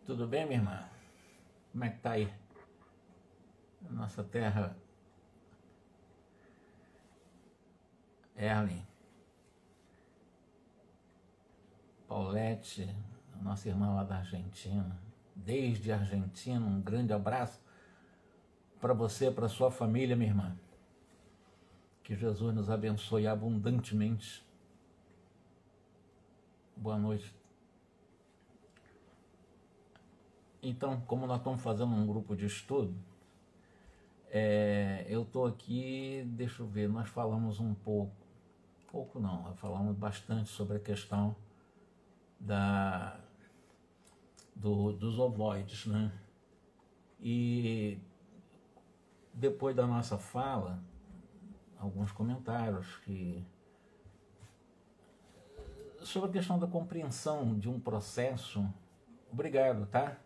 Tudo bem, minha irmã? Como é que tá aí? A nossa terra, Erlen, Paulette, a nossa irmã lá da Argentina. Desde a Argentina, um grande abraço para você, para sua família, minha irmã. Que Jesus nos abençoe abundantemente. Boa noite. Então, como nós estamos fazendo um grupo de estudo, eu estou aqui, deixa eu ver, nós falamos um pouco não, nós falamos bastante sobre a questão dos ovoides, né? E depois da nossa fala, alguns comentários sobre a questão da compreensão de um processo. Obrigado, tá?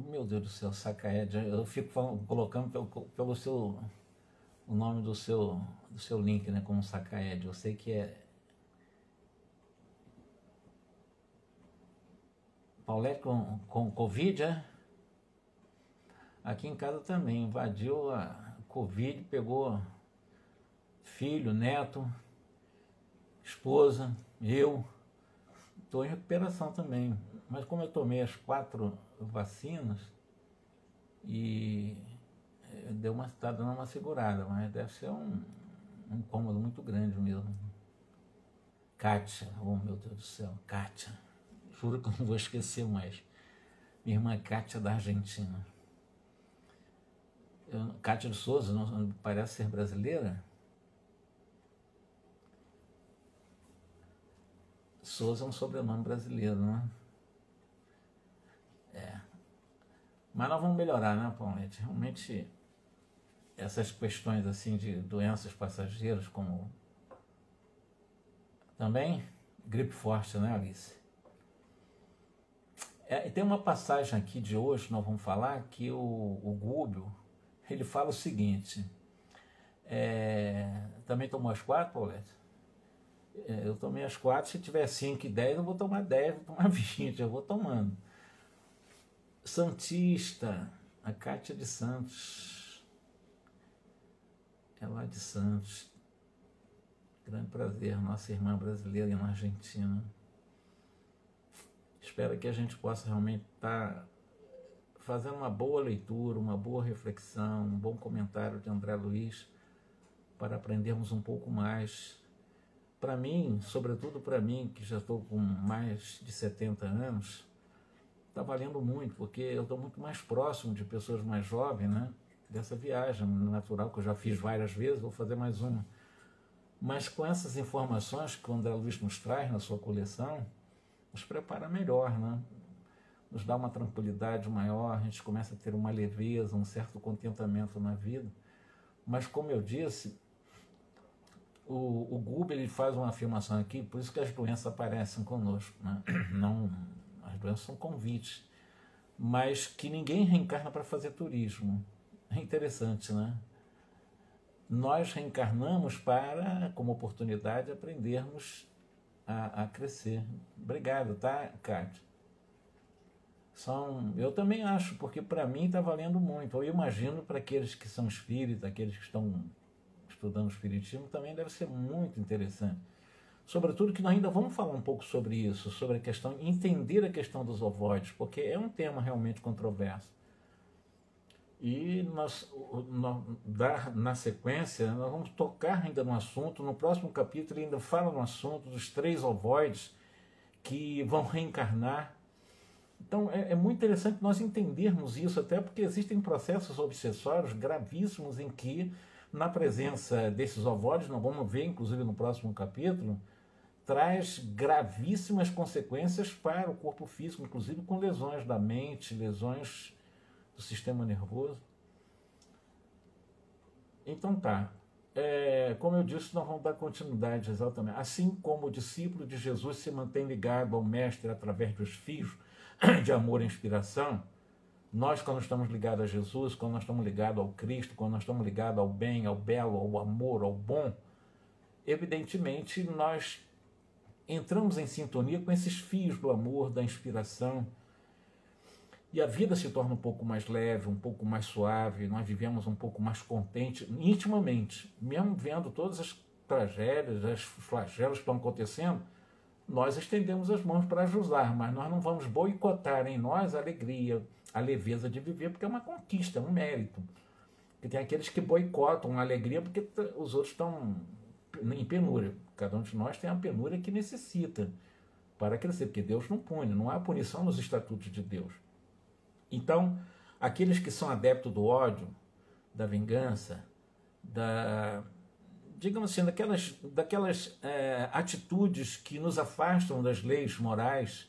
Meu Deus do céu, Sacaed, eu fico colocando o nome do seu link, né, como Sacaed. Eu sei que é Paulette com Covid, é? Aqui em casa também invadiu a Covid, pegou filho, neto, esposa, eu. Estou em recuperação também. Mas como eu tomei as 4 vacinas e está dando uma segurada, mas deve ser um incômodo muito grande mesmo. Kátia, oh meu Deus do céu, Kátia. Juro que eu não vou esquecer mais. Minha irmã Kátia da Argentina. Kátia de Souza, não parece ser brasileira? Souza é um sobrenome brasileiro, né? Mas nós vamos melhorar, né, Paulette? Realmente, essas questões assim de doenças passageiras, como também gripe forte, né, Alice? Tem uma passagem aqui de hoje, nós vamos falar, que o Gúbio, ele fala o seguinte, também tomou as 4, Paulette? Eu tomei as 4, se tiver 5 e 10, eu vou tomar 10, vou tomar 20, eu vou tomando. Santista, a Kátia de Santos, é lá de Santos. Grande prazer, nossa irmã brasileira na Argentina. Espero que a gente possa realmente estar fazendo uma boa leitura, uma boa reflexão, um bom comentário de André Luiz, para aprendermos um pouco mais. Para mim, sobretudo para mim, que já estou com mais de 70 anos, está valendo muito, porque eu estou muito mais próximo de pessoas mais jovens, né? Dessa viagem natural que eu já fiz várias vezes, vou fazer mais uma. Mas com essas informações que o André Luiz nos traz na sua coleção, nos prepara melhor, né? Nos dá uma tranquilidade maior, a gente começa a ter uma leveza, um certo contentamento na vida. Mas como eu disse, o Google ele faz uma afirmação aqui, por isso que as doenças aparecem conosco, né? Não, as doenças são convites, mas que ninguém reencarna para fazer turismo. É interessante, né? Nós reencarnamos para, como oportunidade, aprendermos a crescer. Obrigado, tá, Kátia? Eu também acho, porque para mim está valendo muito. Eu imagino para aqueles que são espíritas, aqueles que estão estudando o espiritismo, também deve ser muito interessante. Sobretudo que nós ainda vamos falar um pouco sobre isso, sobre a questão, entender a questão dos ovoides, porque é um tema realmente controverso. E na sequência, nós vamos tocar ainda no assunto, no próximo capítulo ele ainda fala no assunto dos 3 ovoides que vão reencarnar. Então é muito interessante nós entendermos isso, até porque existem processos obsessórios gravíssimos em que, na presença desses ovoides, nós vamos ver inclusive no próximo capítulo, traz gravíssimas consequências para o corpo físico, inclusive com lesões da mente, lesões do sistema nervoso. Então tá, como eu disse, nós vamos dar continuidade exatamente. Assim como o discípulo de Jesus se mantém ligado ao Mestre através dos fios de amor e inspiração, nós, quando estamos ligados a Jesus, quando nós estamos ligados ao Cristo, quando nós estamos ligados ao bem, ao belo, ao amor, ao bom, evidentemente nós entramos em sintonia com esses fios do amor, da inspiração, e a vida se torna um pouco mais leve, um pouco mais suave, nós vivemos um pouco mais contente, intimamente, mesmo vendo todas as tragédias, os flagelos que estão acontecendo, nós estendemos as mãos para ajudar, mas nós não vamos boicotar em nós a alegria, a leveza de viver, porque é uma conquista, é um mérito. Porque tem aqueles que boicotam a alegria porque os outros estão em penúria. Cada um de nós tem a penúria que necessita para crescer, porque Deus não pune, não há punição nos estatutos de Deus. Então, aqueles que são adeptos do ódio, da vingança, digamos assim, daquelas atitudes que nos afastam das leis morais,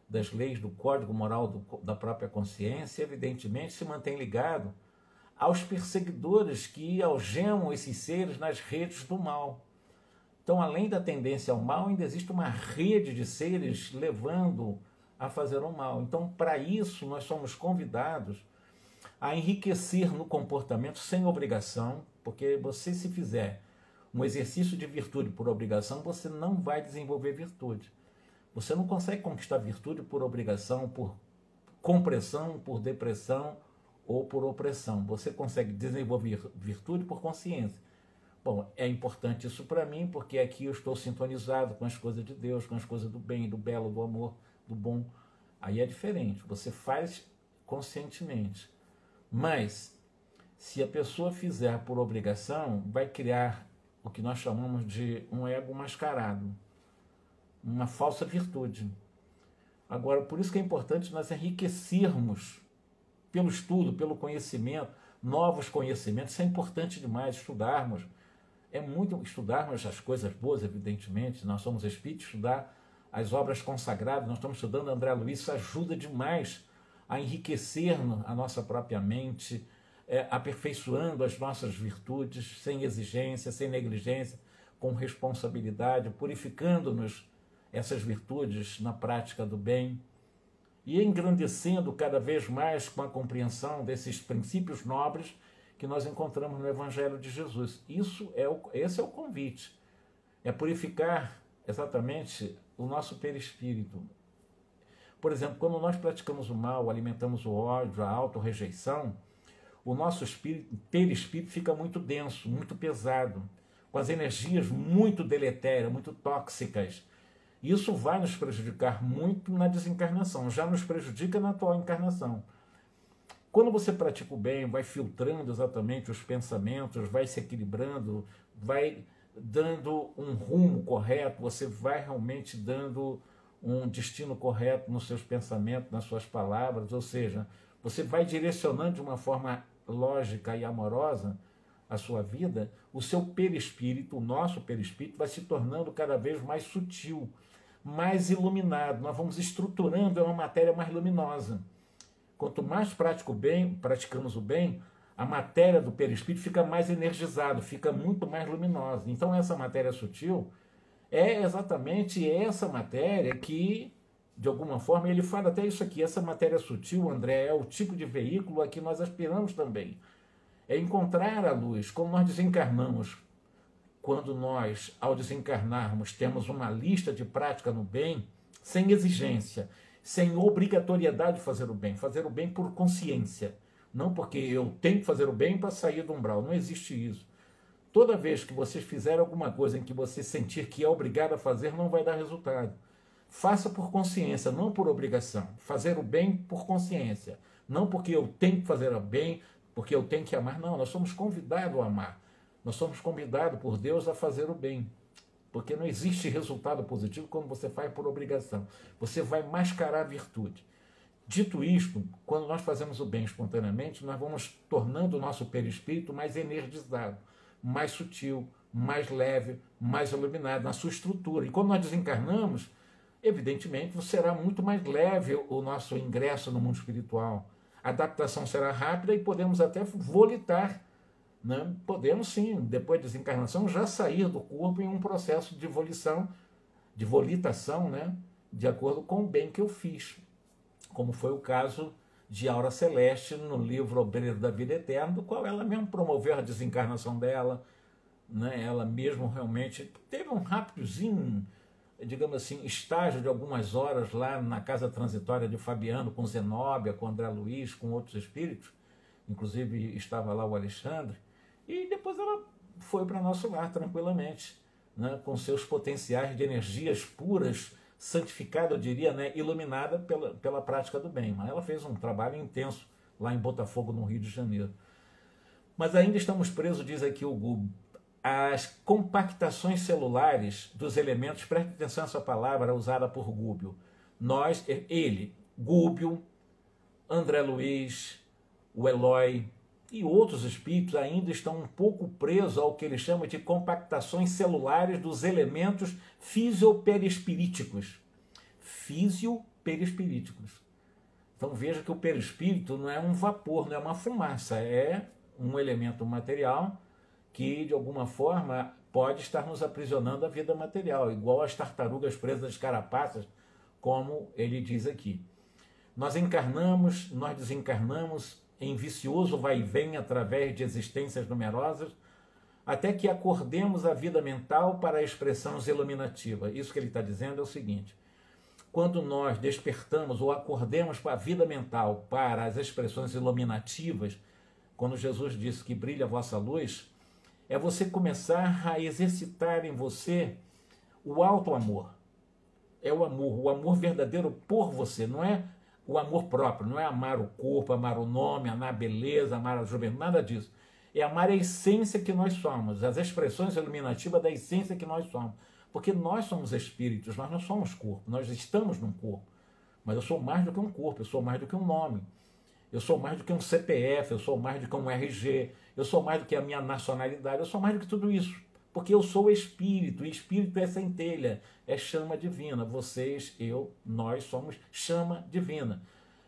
das leis do código moral da própria consciência, evidentemente se mantém ligado aos perseguidores que algemam esses seres nas redes do mal. Então, além da tendência ao mal, ainda existe uma rede de seres levando a fazer o mal. Então, para isso, nós somos convidados a enriquecer no comportamento sem obrigação, porque você, se fizer um exercício de virtude por obrigação, você não vai desenvolver virtude. Você não consegue conquistar virtude por obrigação, por compressão, por depressão ou por opressão. Você consegue desenvolver virtude por consciência. Bom, é importante isso para mim, porque aqui eu estou sintonizado com as coisas de Deus, com as coisas do bem, do belo, do amor, do bom. Aí é diferente, você faz conscientemente. Mas, se a pessoa fizer por obrigação, vai criar o que nós chamamos de um ego mascarado, uma falsa virtude. Agora, por isso que é importante nós enriquecermos pelo estudo, pelo conhecimento, novos conhecimentos. Isso é importante demais, estudarmos. É muito estudarmos as coisas boas, evidentemente. Nós somos espíritos, estudar as obras consagradas. Nós estamos estudando André Luiz, isso ajuda demais a enriquecer a nossa própria mente, aperfeiçoando as nossas virtudes, sem exigência, sem negligência, com responsabilidade, purificando-nos essas virtudes na prática do bem e engrandecendo cada vez mais com a compreensão desses princípios nobres que nós encontramos no Evangelho de Jesus. Esse é o convite, é purificar exatamente o nosso perispírito. Por exemplo, quando nós praticamos o mal, alimentamos o ódio, a autorrejeição, o nosso perispírito fica muito denso, muito pesado, com as energias muito deletérias, muito tóxicas. Isso vai nos prejudicar muito na desencarnação, já nos prejudica na atual encarnação. Quando você pratica o bem, vai filtrando exatamente os pensamentos, vai se equilibrando, vai dando um rumo correto, você vai realmente dando um destino correto nos seus pensamentos, nas suas palavras, ou seja, você vai direcionando de uma forma lógica e amorosa a sua vida, o seu perispírito, o nosso perispírito, vai se tornando cada vez mais sutil, mais iluminado. Nós vamos estruturando uma matéria mais luminosa. Quanto mais praticamos o bem, a matéria do perispírito fica mais energizada, fica muito mais luminosa. Então essa matéria sutil é exatamente essa matéria que, de alguma forma, ele fala até isso aqui, essa matéria sutil, André, é o tipo de veículo a que nós aspiramos também. É encontrar a luz. Como nós desencarnamos, quando nós, ao desencarnarmos, temos uma lista de prática no bem, sem exigência, sem obrigatoriedade de fazer o bem por consciência. Não porque eu tenho que fazer o bem para sair do umbral, não existe isso. Toda vez que vocês fizerem alguma coisa em que você sentir que é obrigado a fazer, não vai dar resultado. Faça por consciência, não por obrigação. Fazer o bem por consciência. Não porque eu tenho que fazer o bem, porque eu tenho que amar. Não, nós somos convidados a amar. Nós somos convidados por Deus a fazer o bem. Porque não existe resultado positivo quando você faz por obrigação. Você vai mascarar a virtude. Dito isto, quando nós fazemos o bem espontaneamente, nós vamos tornando o nosso perispírito mais energizado, mais sutil, mais leve, mais iluminado na sua estrutura. E quando nós desencarnamos, evidentemente, será muito mais leve o nosso ingresso no mundo espiritual. A adaptação será rápida e podemos até volitar. Né? Podemos sim, depois da desencarnação, já sair do corpo em um processo de volitação, né? De acordo com o bem que eu fiz. Como foi o caso de Aura Celeste no livro Obreiro da Vida Eterna, do qual ela mesmo promoveu a desencarnação dela, né? Ela mesmo realmente teve um rapidozinho digamos assim, estágio de algumas horas lá na casa transitória de Fabiano, com Zenóbia, com André Luiz, com outros espíritos, inclusive estava lá o Alexandre, e depois ela foi para nosso lar tranquilamente, né, com seus potenciais de energias puras, santificada, eu diria, né, iluminada pela prática do bem. Mas ela fez um trabalho intenso lá em Botafogo, no Rio de Janeiro. Mas ainda estamos presos, diz aqui o Gúbio, às compactações celulares dos elementos. Preste atenção, essa palavra usada por Gúbio. Ele, Gúbio, André Luiz, o Eloy e outros espíritos ainda estão um pouco presos ao que ele chama de compactações celulares dos elementos fisioperispiríticos. Fisioperispiríticos. Então veja que o perispírito não é um vapor, não é uma fumaça, é um elemento material que de alguma forma pode estar nos aprisionando a vida material, igual as tartarugas presas às carapaças, como ele diz aqui. Nós encarnamos, nós desencarnamos em vicioso vai e vem através de existências numerosas, até que acordemos a vida mental para a expressão iluminativa. Isso que ele está dizendo é o seguinte: quando nós despertamos ou acordemos para a vida mental para as expressões iluminativas, quando Jesus disse que brilha a vossa luz, é você começar a exercitar em você o alto amor. É o amor verdadeiro por você, não é o amor próprio, não é amar o corpo, amar o nome, amar a beleza, amar a juventude, nada disso. É amar a essência que nós somos, as expressões iluminativas da essência que nós somos. Porque nós somos espíritos, nós não somos corpo, nós estamos num corpo. Mas eu sou mais do que um corpo, eu sou mais do que um nome. Eu sou mais do que um CPF, eu sou mais do que um RG, eu sou mais do que a minha nacionalidade, eu sou mais do que tudo isso. Porque eu sou espírito, e espírito é centelha, é chama divina. Vocês, eu, nós somos chama divina.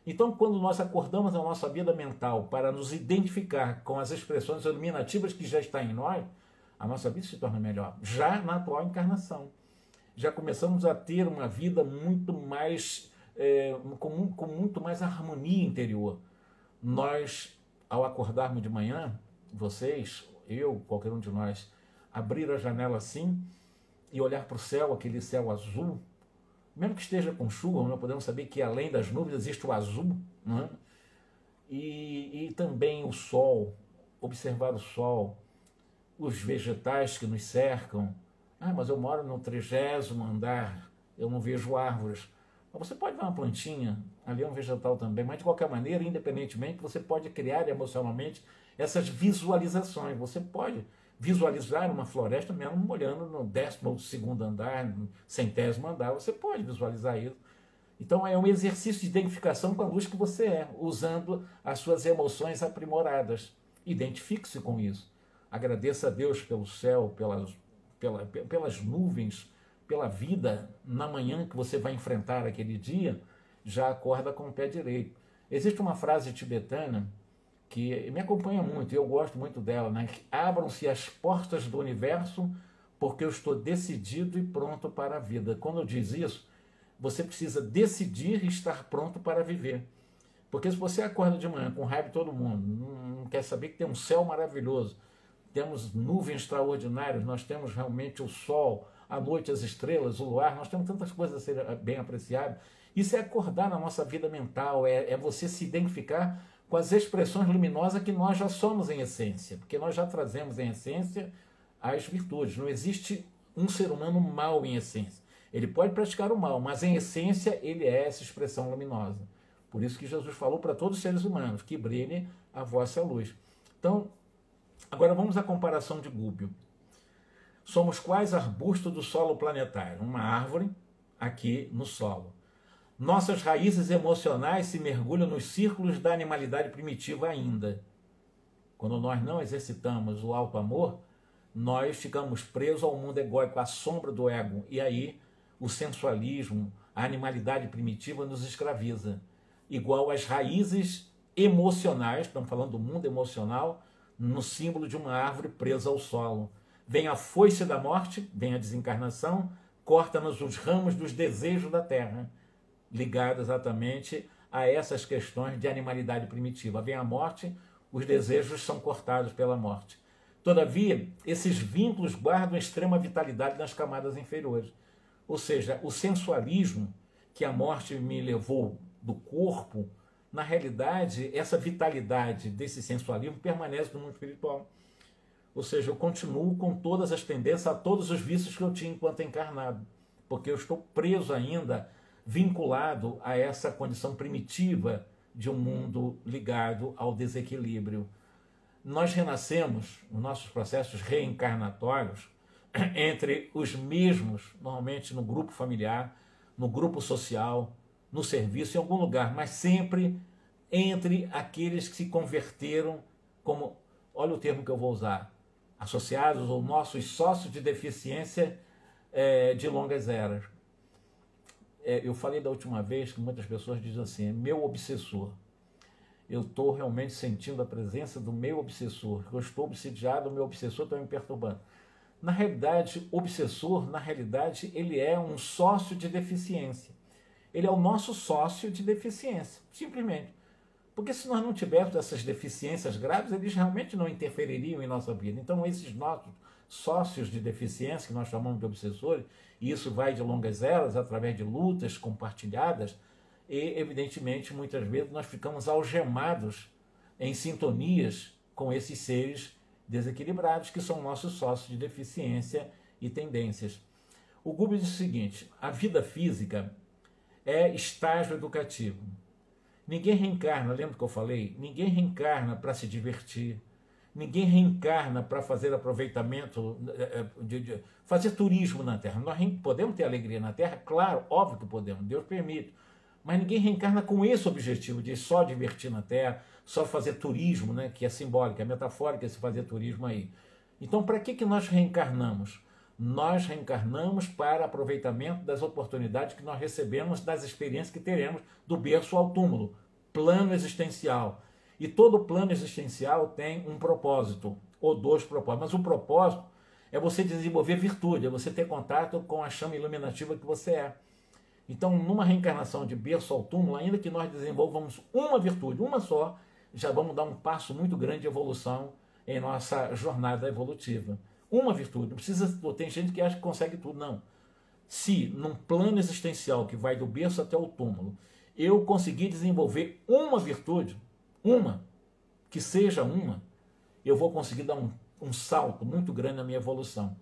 Então, quando nós acordamos a nossa vida mental para nos identificar com as expressões iluminativas que já estão em nós, a nossa vida se torna melhor, já na atual encarnação. Já começamos a ter uma vida muito mais, com muito mais harmonia interior. Nós, ao acordarmos de manhã, vocês, eu, qualquer um de nós, abrir a janela assim e olhar para o céu, aquele céu azul, mesmo que esteja com chuva, nós podemos saber que além das nuvens existe o azul, não é? E também o sol, observar o sol, os vegetais que nos cercam. Ah, mas eu moro no 30º andar, eu não vejo árvores. Mas você pode ver uma plantinha, ali é um vegetal também, mas de qualquer maneira, independentemente, você pode criar emocionalmente essas visualizações. Você pode visualizar uma floresta mesmo olhando no 12º andar, no 100º andar, você pode visualizar isso. Então é um exercício de identificação com a luz que você é, usando as suas emoções aprimoradas. Identifique-se com isso. Agradeça a Deus pelo céu, pelas nuvens, pela vida na manhã que você vai enfrentar aquele dia, já acorda com o pé direito. Existe uma frase tibetana que me acompanha muito, e eu gosto muito dela, né? Abram-se as portas do universo porque eu estou decidido e pronto para a vida. Quando diz isso, você precisa decidir e estar pronto para viver. Porque se você acorda de manhã com raiva de todo mundo, não quer saber que tem um céu maravilhoso, temos nuvens extraordinárias, nós temos realmente o sol, à noite as estrelas, o luar, nós temos tantas coisas a ser bem apreciadas. Isso é acordar na nossa vida mental, é você se identificar com as expressões luminosas que nós já somos em essência, porque nós já trazemos em essência as virtudes. Não existe um ser humano mau em essência. Ele pode praticar o mal, mas em essência ele é essa expressão luminosa. Por isso que Jesus falou para todos os seres humanos, que brilhe a vossa luz. Então, agora vamos à comparação de Gúbio. Somos quais arbustos do solo planetário, uma árvore aqui no solo. Nossas raízes emocionais se mergulham nos círculos da animalidade primitiva ainda. Quando nós não exercitamos o alto amor, nós ficamos presos ao mundo egóico, à sombra do ego. E aí o sensualismo, a animalidade primitiva nos escraviza. Igual às raízes emocionais, estamos falando do mundo emocional, no símbolo de uma árvore presa ao solo. Vem a foice da morte, vem a desencarnação, corta-nos os ramos dos desejos da terra, ligado exatamente a essas questões de animalidade primitiva. Vem a morte, os desejos são cortados pela morte. Todavia, esses vínculos guardam extrema vitalidade nas camadas inferiores. Ou seja, o sensualismo que a morte me levou do corpo, na realidade, essa vitalidade desse sensualismo permanece no mundo espiritual. Ou seja, eu continuo com todas as tendências a todos os vícios que eu tinha enquanto encarnado, porque eu estou preso ainda, vinculado a essa condição primitiva de um mundo ligado ao desequilíbrio. Nós renascemos, nos nossos processos reencarnatórios, entre os mesmos, normalmente no grupo familiar, no grupo social, no serviço, em algum lugar, mas sempre entre aqueles que se converteram como, olha o termo que eu vou usar, associados ou nossos sócios de deficiência de longas eras. Eu falei da última vez que muitas pessoas dizem assim, é meu obsessor. Eu estou realmente sentindo a presença do meu obsessor, eu estou obsidiado, o meu obsessor está me perturbando. Na realidade, obsessor, ele é um sócio de deficiência. Ele é o nosso sócio de deficiência, simplesmente. Porque se nós não tivéssemos essas deficiências graves, eles realmente não interfeririam em nossa vida. Então, esses nossos sócios de deficiência, que nós chamamos de obsessores, e isso vai de longas eras, através de lutas compartilhadas, e, evidentemente, muitas vezes nós ficamos algemados em sintonias com esses seres desequilibrados, que são nossos sócios de deficiência e tendências. O Gubbio diz o seguinte, a vida física é estágio educativo. Ninguém reencarna, lembra que eu falei? Ninguém reencarna para se divertir, ninguém reencarna para fazer aproveitamento, fazer turismo na Terra. Nós podemos ter alegria na Terra? Claro, óbvio que podemos, Deus permite. Mas ninguém reencarna com esse objetivo de só divertir na Terra, só fazer turismo, né, que é simbólico, é metafórico esse fazer turismo aí. Então, para que nós reencarnamos? Nós reencarnamos para aproveitamento das oportunidades que nós recebemos, das experiências que teremos do berço ao túmulo, plano existencial. E todo plano existencial tem um propósito, ou dois propósitos. Mas o propósito é você desenvolver virtude, é você ter contato com a chama iluminativa que você é. Então, numa reencarnação de berço ao túmulo, ainda que nós desenvolvamos uma virtude, uma só, já vamos dar um passo muito grande de evolução em nossa jornada evolutiva. Uma virtude, não precisa, tem gente que acha que consegue tudo, não. Se, num plano existencial que vai do berço até o túmulo, eu conseguir desenvolver uma virtude, que seja uma, eu vou conseguir dar um salto muito grande na minha evolução.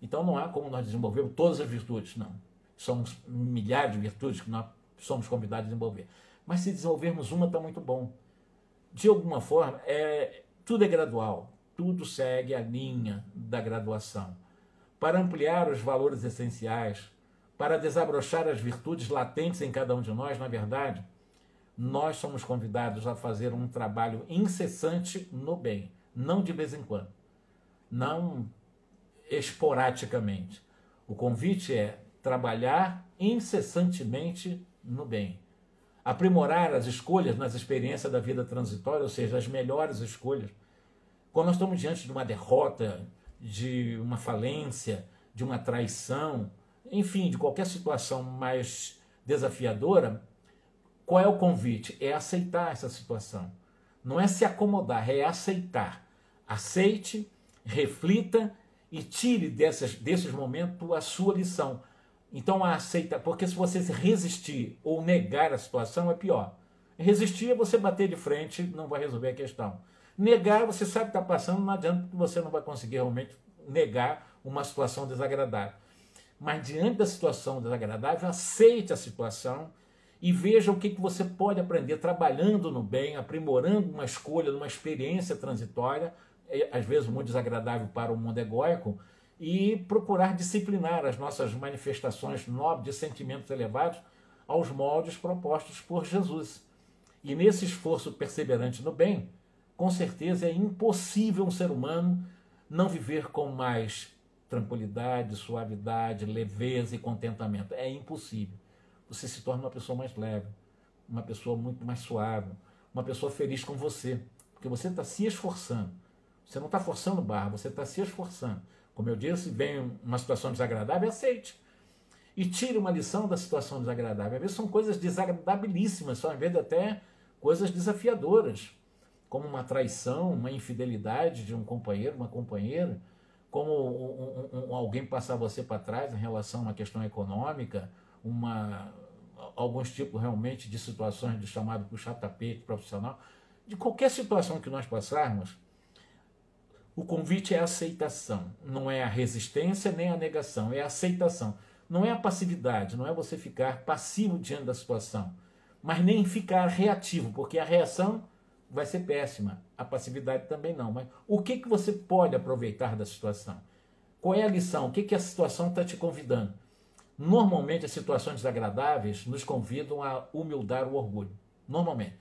Então, não há como nós desenvolvermos todas as virtudes, não. São milhares de virtudes que nós somos convidados a desenvolver. Mas se desenvolvermos uma, está muito bom. De alguma forma, tudo é gradual, tudo segue a linha da graduação. Para ampliar os valores essenciais, para desabrochar as virtudes latentes em cada um de nós, na verdade, nós somos convidados a fazer um trabalho incessante no bem, não de vez em quando, não esporadicamente. O convite é trabalhar incessantemente no bem. Aprimorar as escolhas nas experiências da vida transitória, ou seja, as melhores escolhas. Quando nós estamos diante de uma derrota, de uma falência, de uma traição, enfim, de qualquer situação mais desafiadora, qual é o convite? É aceitar essa situação. Não é se acomodar, é aceitar. Aceite, reflita e tire desses momentos a sua lição. Então, aceita, porque se você resistir ou negar a situação, é pior. Resistir é você bater de frente, não vai resolver a questão. Negar, você sabe que está passando, não adianta, porque você não vai conseguir realmente negar uma situação desagradável. Mas diante da situação desagradável, aceite a situação e veja o que você pode aprender trabalhando no bem, aprimorando uma escolha, uma experiência transitória, às vezes muito desagradável para o mundo egóico, e procurar disciplinar as nossas manifestações nobres de sentimentos elevados aos moldes propostos por Jesus. E nesse esforço perseverante no bem, com certeza é impossível um ser humano não viver com mais tranquilidade, suavidade, leveza e contentamento. É impossível. Você se torna uma pessoa mais leve, uma pessoa muito mais suave, uma pessoa feliz com você, porque você está se esforçando. Você não está forçando barra, você está se esforçando. Como eu disse, vem uma situação desagradável, aceite. E tire uma lição da situação desagradável. Às vezes são coisas desagradabilíssimas, são às vezes até coisas desafiadoras, como uma traição, uma infidelidade de um companheiro, uma companheira, como alguém passar você para trás em relação a uma questão econômica, alguns tipos realmente de situações de chamado puxa-tapete profissional, de qualquer situação que nós passarmos, o convite é a aceitação, não é a resistência nem a negação, é a aceitação. Não é a passividade, não é você ficar passivo diante da situação, mas nem ficar reativo, porque a reação vai ser péssima, a passividade também não. Mas o que você pode aproveitar da situação? Qual é a lição? O que a situação está te convidando? Normalmente as situações desagradáveis nos convidam a humildar o orgulho. Normalmente.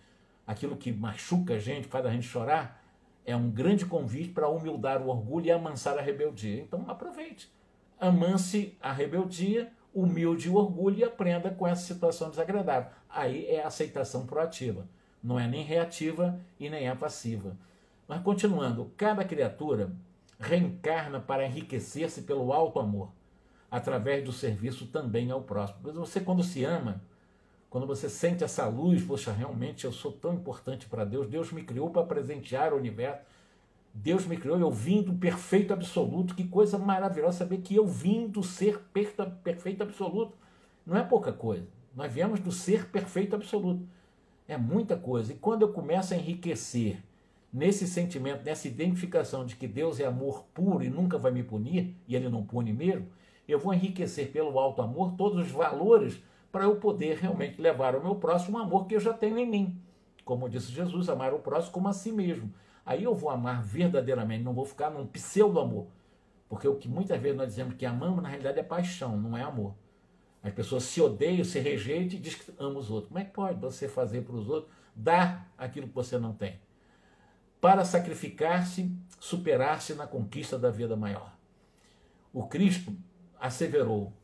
Aquilo que machuca a gente, faz a gente chorar, é um grande convite para humildar o orgulho e amansar a rebeldia. Então aproveite. Amance a rebeldia, humilde o orgulho e aprenda com essa situação desagradável. Aí é a aceitação proativa. Não é nem reativa e nem é passiva. Mas continuando, cada criatura reencarna para enriquecer-se pelo alto amor, através do serviço também ao próximo. Mas você, quando se ama, quando você sente essa luz, poxa, realmente eu sou tão importante para Deus, Deus me criou para presentear o universo, Deus me criou, eu vim do perfeito absoluto, que coisa maravilhosa saber que eu vim do ser perfeito absoluto. Não é pouca coisa, nós viemos do ser perfeito absoluto. É muita coisa. E quando eu começo a enriquecer nesse sentimento, nessa identificação de que Deus é amor puro e nunca vai me punir, e Ele não pune mesmo, eu vou enriquecer pelo alto amor todos os valores para eu poder realmente levar ao meu próximo o amor que eu já tenho em mim. Como disse Jesus, amar o próximo como a si mesmo. Aí eu vou amar verdadeiramente, não vou ficar num pseudo-amor. Porque o que muitas vezes nós dizemos que amamos, na realidade é paixão, não é amor. As pessoas se odeiam, se rejeitam e dizem que ama os outros. Como é que pode você fazer para os outros, dar aquilo que você não tem? Para sacrificar-se, superar-se na conquista da vida maior. O Cristo asseverou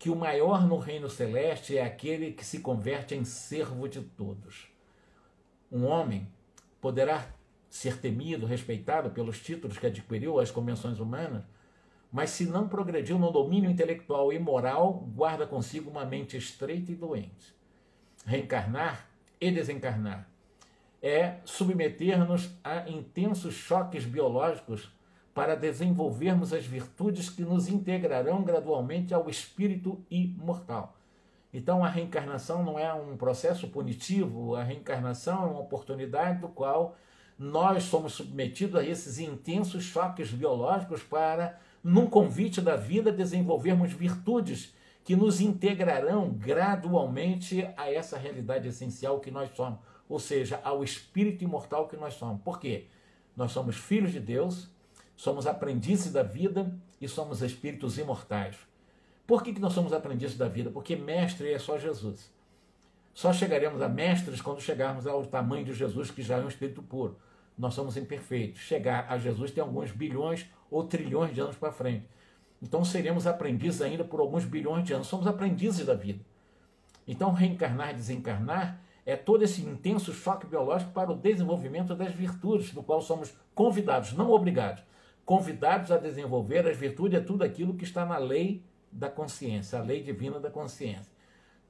que o maior no reino celeste é aquele que se converte em servo de todos. Um homem poderá ser temido, respeitado pelos títulos que adquiriu às convenções humanas, mas se não progrediu no domínio intelectual e moral, guarda consigo uma mente estreita e doente. Reencarnar e desencarnar é submeter-nos a intensos choques biológicos para desenvolvermos as virtudes que nos integrarão gradualmente ao espírito imortal. Então a reencarnação não é um processo punitivo, a reencarnação é uma oportunidade do qual nós somos submetidos a esses intensos choques biológicos para, num convite da vida, desenvolvermos virtudes que nos integrarão gradualmente a essa realidade essencial que nós somos, ou seja, ao espírito imortal que nós somos. Por quê? Nós somos filhos de Deus, somos aprendizes da vida e somos espíritos imortais. Por que nós somos aprendizes da vida? Porque mestre é só Jesus. Só chegaremos a mestres quando chegarmos ao tamanho de Jesus, que já é um espírito puro. Nós somos imperfeitos. Chegar a Jesus tem alguns bilhões ou trilhões de anos para frente. Então seremos aprendizes ainda por alguns bilhões de anos. Somos aprendizes da vida. Então reencarnar e desencarnar é todo esse intenso choque biológico para o desenvolvimento das virtudes, do qual somos convidados, não obrigados, convidados a desenvolver as virtudes, é tudo aquilo que está na lei da consciência, a lei divina da consciência.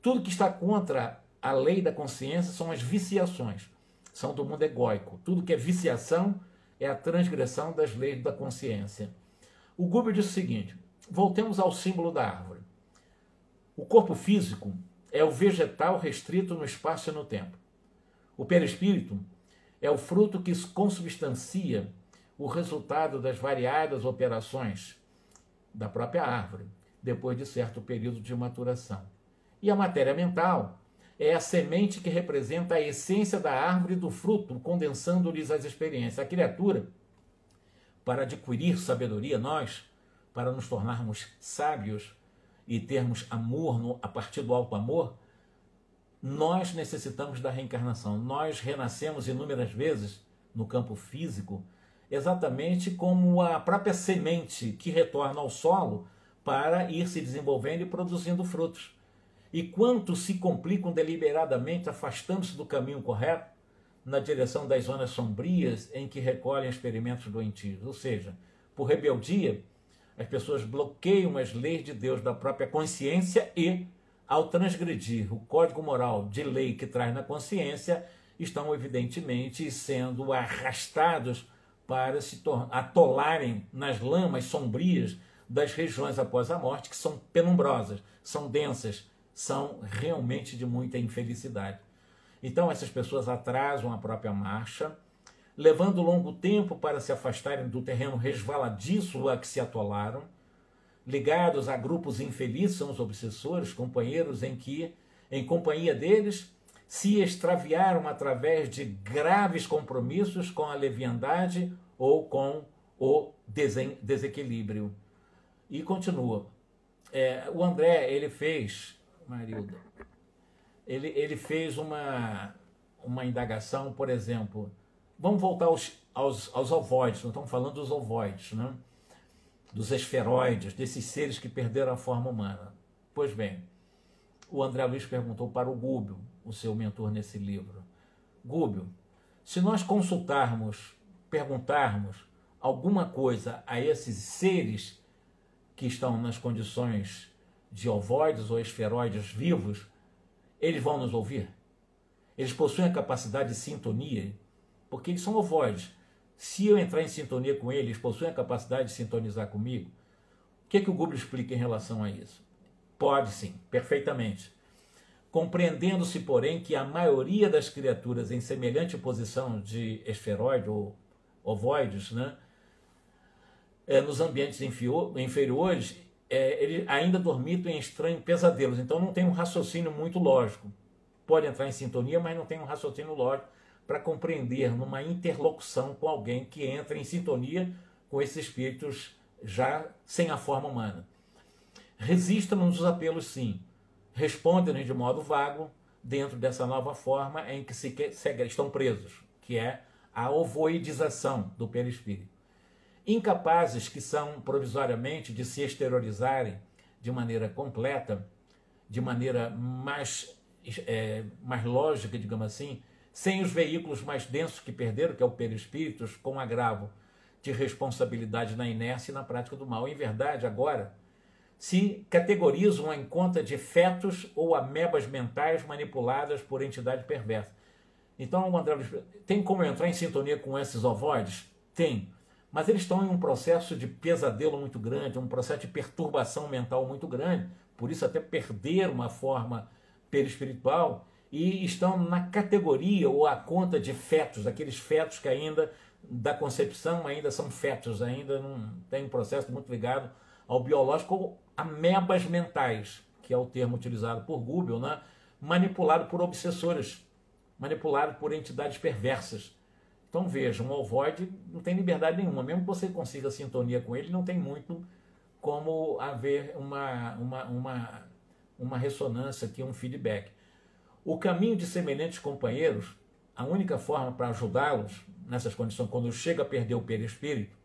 Tudo que está contra a lei da consciência são as viciações, são do mundo egóico. Tudo que é viciação é a transgressão das leis da consciência. O Guber diz o seguinte, voltemos ao símbolo da árvore. O corpo físico é o vegetal restrito no espaço e no tempo. O perispírito é o fruto que consubstancia o resultado das variadas operações da própria árvore, depois de certo período de maturação. E a matéria mental é a semente que representa a essência da árvore e do fruto, condensando-lhes as experiências. A criatura, para adquirir sabedoria, nós, para nos tornarmos sábios e termos amor a partir do alto amor, nós necessitamos da reencarnação. Nós renascemos inúmeras vezes no campo físico, exatamente como a própria semente que retorna ao solo para ir se desenvolvendo e produzindo frutos. E quanto se complicam deliberadamente, afastando-se do caminho correto, na direção das zonas sombrias em que recolhem experimentos doentios. Ou seja, por rebeldia, as pessoas bloqueiam as leis de Deus da própria consciência e, ao transgredir o código moral de lei que traz na consciência, estão evidentemente sendo arrastados para se atolarem nas lamas sombrias das regiões após a morte, que são penumbrosas, são densas, são realmente de muita infelicidade. Então essas pessoas atrasam a própria marcha, levando longo tempo para se afastarem do terreno resvaladiço a que se atolaram, ligados a grupos infelizes, são os obsessores, companheiros em que, em companhia deles, se extraviaram através de graves compromissos com a leviandade ou com o desequilíbrio. E continua. O André, ele fez, Marilda, ele fez uma indagação, por exemplo, vamos voltar aos ovoides, não estamos falando dos ovoides, né? Dos esferoides, desses seres que perderam a forma humana. Pois bem, o André Luiz perguntou para o Gúbio, o seu mentor nesse livro: Gúbio, se nós perguntarmos alguma coisa a esses seres que estão nas condições de ovoides ou esferoides vivos, eles vão nos ouvir? Eles possuem a capacidade de sintonia, porque eles são ovoides. Se eu entrar em sintonia com eles, possuem a capacidade de sintonizar comigo? O que o Gúbio explica em relação a isso? Pode sim, perfeitamente. Compreendendo-se, porém, que a maioria das criaturas em semelhante posição de esferoide ou ovoides, né, nos ambientes inferiores, eles ainda dormitam em estranhos pesadelos. Então não tem um raciocínio muito lógico. Pode entrar em sintonia, mas não tem um raciocínio lógico para compreender numa interlocução com alguém que entra em sintonia com esses espíritos já sem a forma humana. Resistam-nos os apelos, sim. Respondem-nos de modo vago dentro dessa nova forma em que estão presos, que é a ovoidização do perispírito. Incapazes que são provisoriamente de se exteriorizarem de maneira completa, de maneira mais lógica, digamos assim, sem os veículos mais densos que perderam, que é o perispírito, com agravo de responsabilidade na inércia e na prática do mal. Em verdade, agora, se categorizam em conta de fetos ou amebas mentais manipuladas por entidade perversa. Então, o André Luiz, tem como entrar em sintonia com esses ovoides? Tem. Mas eles estão em um processo de pesadelo muito grande, um processo de perturbação mental muito grande, por isso até perderam uma forma perispiritual, e estão na categoria ou a conta de fetos, aqueles fetos que ainda, da concepção, ainda são fetos, ainda não tem um processo muito ligado ao biológico, ou amebas mentais, que é o termo utilizado por Gúbio, né? Manipulado por obsessores, manipulado por entidades perversas. Então vejam, um ovoide não tem liberdade nenhuma, mesmo que você consiga sintonia com ele, não tem muito como haver uma ressonância aqui, um feedback. O caminho de semelhantes companheiros, a única forma para ajudá-los nessas condições, quando chega a perder o perispírito,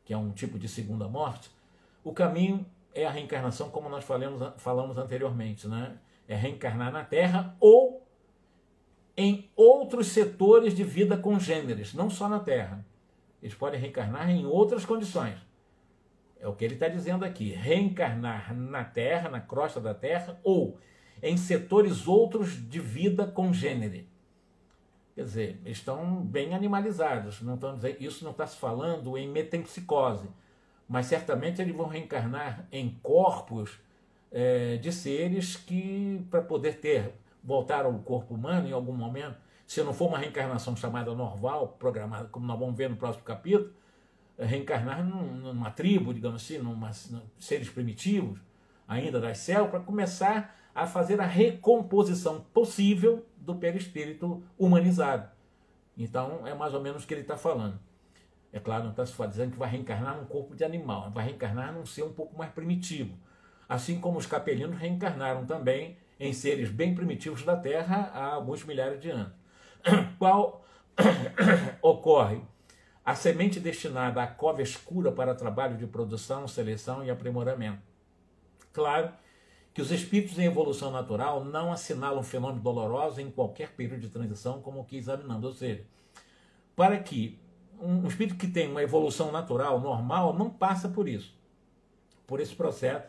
que é um tipo de segunda morte, o caminho é a reencarnação, como nós falamos anteriormente, né? É reencarnar na Terra ou em outros setores de vida congêneres, não só na Terra. Eles podem reencarnar em outras condições. É o que ele está dizendo aqui. Reencarnar na Terra, na crosta da Terra, ou em setores outros de vida congênere. Quer dizer, estão bem animalizados. Não estão dizendo, isso não está se falando em metempsicose, mas certamente eles vão reencarnar em corpos de seres que, para poder voltar ao corpo humano em algum momento, se não for uma reencarnação chamada normal, programada, como nós vamos ver no próximo capítulo, reencarnar numa tribo, digamos assim, seres primitivos, ainda das células, para começar a fazer a recomposição possível do perispírito humanizado. Então, é mais ou menos o que ele está falando. É claro, não está se dizendo que vai reencarnar num corpo de animal, vai reencarnar num ser um pouco mais primitivo. Assim como os capelinos reencarnaram também em seres bem primitivos da Terra há alguns milhares de anos. Qual ocorre? A semente destinada à cova escura para trabalho de produção, seleção e aprimoramento. Claro que os espíritos em evolução natural não assinalam fenômenos dolorosos em qualquer período de transição, como aqui examinando. Ou seja, para que um espírito que tem uma evolução natural, normal, não passa por isso. Por esse processo